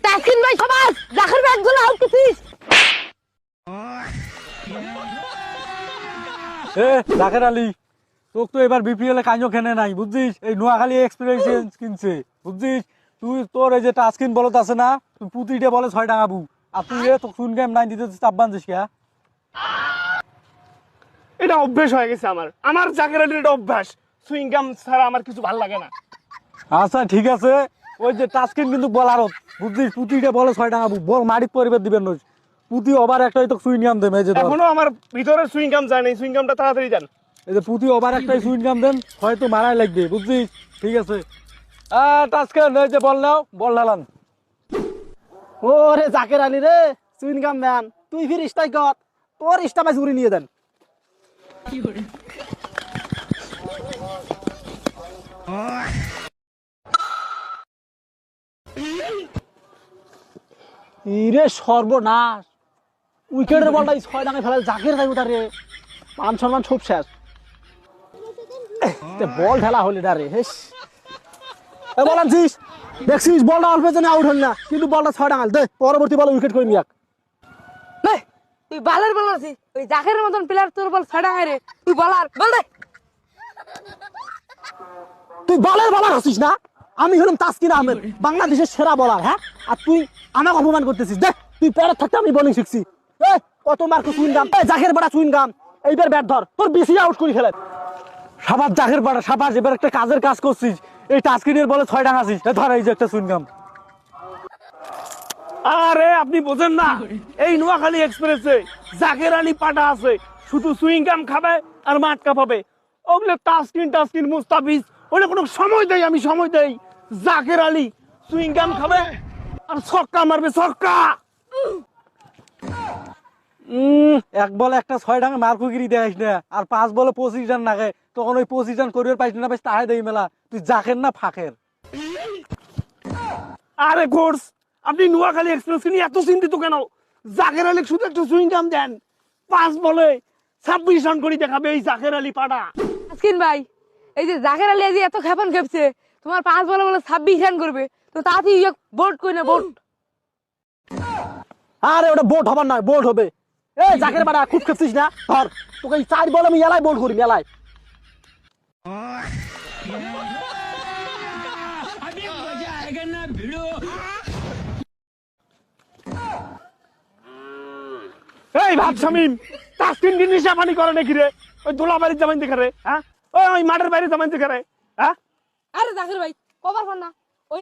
তাসকিন ভাই সবাস জাকের ব্যাগ গুলো আউট করছিস। জাকের আলী তোকে তো এবার বিপিএল এ কাজও খেনে নাই বুঝছিস, এই নোয়াখালী এক্সপিরিয়েন্স কিনছে বুঝছিস। তুই তোর এই যে টাস্কিন বলত আছে না, তুই পুতিটা বলে 6 টাকা বু, আর তুই তো শুন গেম নাই দিতে চাপ বানছিস কে? এটা অভ্যাস হয়ে গেছে আমার জাকের আলীর এটা অভ্যাস। সুইংগাম ছাড়া আমার কিছু ভালো লাগে না। আচ্ছা ঠিক আছে, ওই যে টাস্কিন কিন্তু বলারত বুঝছিস, পুতিটা বলে 6 টাকা বু, বল মাটির পরিবেশ দিবেন নই পুতি ওভার একটাই তো সুইংগাম দেবে। এই যে এখনো আমার ভিতরে সুইংগাম যায় নাই, সুইংগামটা তাড়াতাড়ি দেন। এই যে পুতি ওভার একটাই সুইংগাম দেন, হয়তো মারাই লাগবে বুঝছিস। ঠিক আছে টাস্কিন এই যে বল নাও, বল ঢালান। ওরে জাকের আলী রে, সুইনগাম ম্যান তুই ফির ইস্তাই কর, তোর ইস্টা মাছ উড়ি নিয়ে দেন। ইরে সর্বনাশ, উইকেটের বলটা 6 টাকায় ফেলা জাকের যাইব তারে, মান সম্মান সব শেষ। বল ঢেলা হলি ডারে হেস বল আনছিস, দেখছিস বলটা অল্প জন্য আউট হল না, কিন্তু বলটা 6 টাকা দে, পরবর্তী বল উইকেট করে নিয়াক। তুই বালার বলার আছিস, ওই জাকের মতন প্লেয়ার তোর বল ছড়া রে, তুই বলার বল দে। তুই বলের বলার আছিস না, আমি হলাম তাসকিন আহমেদ, বাংলাদেশের সেরা বলার। হ্যাঁ, আর তুই আমাকে অপমান করতেছিস। দেখ তুই প্যারের থাকতে আমি বোলিং শিখছি। কত মার্ক সুইনগাম, জাকের বড়া সুইনগাম, এইবার ব্যাট ধর, তোর বেশি আউট করে ফেলে। সাবাস জাকের পাড়া সাবাস, এবার একটা কাজের কাজ করছিস। এই টাস্কিনের বলে 6 টাকা আছিস, ধর এই যে একটা সুইংগাম। আরে আপনি বোঝেন না, এই নোয়াখালী এক্সপ্রেসে জাকের আলী পাটা আছে, শুধু সুইংগাম খাবে আর মাঠ কাঁপাবে। ওগুলো টাস্কিন মুস্তাফিজ, ওগুলো কোনো সময় দেয়, আমি সময় দেই। জাকের আলী সুইংগাম খাবে আর ছক্কা মারবে, ছক্কা। এক বলে একটা 6 টাকা মার্কুগিরি দেয় না, আর 5 বলে 25 রান লাগে, তখন ওই 25 রান করিবার পাইস না, পাইস তাহাই দেই মেলা। তুই জাকের না ফাঁকের? আরে কোর্স, আপনি নোয়াখালী এক্সপ্রেস নিয়ে এত চিন্তিত কেন? জাকের আলী শুধু একটা সুইংগাম দেন, 5 বলে 26 রান করে দেখাবে এই জাকের আলী পাটা। তাসকিন ভাই, এই যে জাকের আলী আজ এত খেপন খেপছে, তোমার 5 বলে বলে 26 রান করবে, তো তাতেই বোল্ড কই না বোল্ড। আরে ওটা বোট হবার নয়, বোল্ড হবে। এই জাকের বাড়া খুব খেপছিস না, ধর তোকে 4 বল আমি এলাই বোল্ড করি এলাই। এই ভাব শামিম, তাসকিন কি নিশা পানি করে নাকি রে? ওই দোলা বাড়ির জামাইন দেখে রে, হ্যাঁ? ওই মাঠের বাইরে জামাইন দেখে রে, হ্যাঁ? আরে জাকের ভাই কবার পান না,